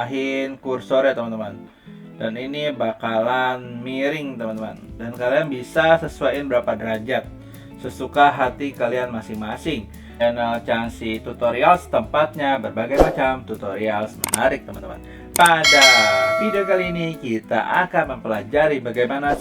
arahin kursor ya teman-teman. Dan ini bakalan miring teman-teman. Dan kalian bisa sesuaiin berapa derajat sesuka hati kalian masing-masing. Channel Changsi Tutorials, tempatnya berbagai macam tutorials menarik teman-teman. Pada video kali ini kita akan mempelajari bagaimana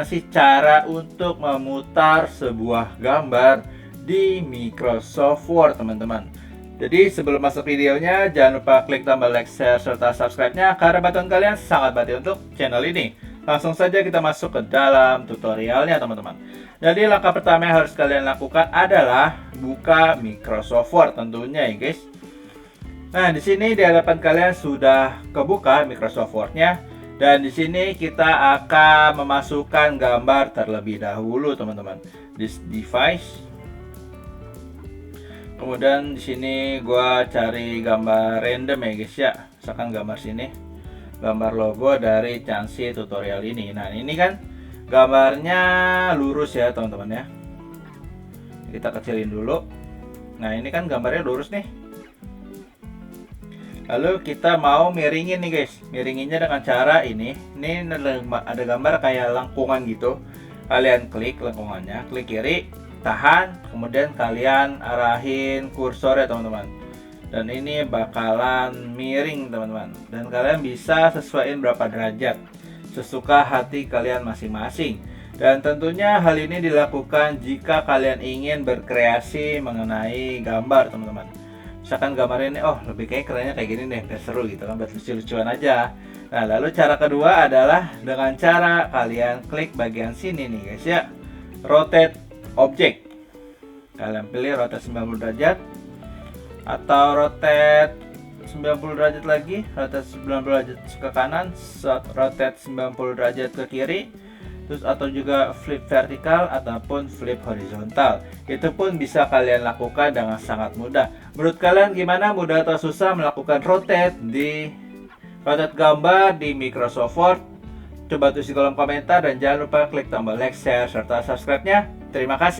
sih cara untuk memutar sebuah gambar di Microsoft Word teman-teman. Jadi sebelum masuk videonya, jangan lupa klik tombol like, share, serta subscribe-nya karena bantuan kalian sangat penting untuk channel ini. Langsung saja kita masuk ke dalam tutorialnya teman-teman. Jadi langkah pertama yang harus kalian lakukan adalah buka Microsoft Word tentunya ya guys. Nah di sini di hadapan kalian sudah kebuka Microsoft Word-nya. Dan di sini kita akan memasukkan gambar terlebih dahulu teman-teman. Di device. Kemudian di sini gua cari gambar random ya guys ya. Misalkan gambar sini. Gambar logo dari Changsi Tutorial ini. Nah, ini kan gambarnya lurus ya, teman-teman ya. Kita kecilin dulu. Nah, ini kan gambarnya lurus nih. Lalu kita mau miringin nih guys. Miringinnya dengan cara ini. Ini ada gambar kayak lengkungan gitu. Kalian klik lengkungannya, klik kiri, tahan, kemudian kalian arahin kursor ya teman-teman. Dan ini bakalan miring teman-teman. Dan kalian bisa sesuaiin berapa derajat sesuka hati kalian masing-masing. Dan tentunya hal ini dilakukan jika kalian ingin berkreasi mengenai gambar teman-teman. Misalkan gambar ini, oh lebih kerennya kayak gini deh, biar seru gitu kan, buat lucu-lucuan aja. Nah lalu cara kedua adalah dengan cara kalian klik bagian sini nih guys ya, rotate object. Kalian pilih rotate 90 derajat atau rotate 90 derajat lagi, rotate 90 derajat ke kanan, rotate 90 derajat ke kiri, terus atau juga flip vertikal ataupun flip horizontal. Itu pun bisa kalian lakukan dengan sangat mudah. Menurut kalian gimana, mudah atau susah melakukan rotate gambar di Microsoft Word? Coba tulis di kolom komentar dan jangan lupa klik tombol like, share, serta subscribe-nya. Terima kasih.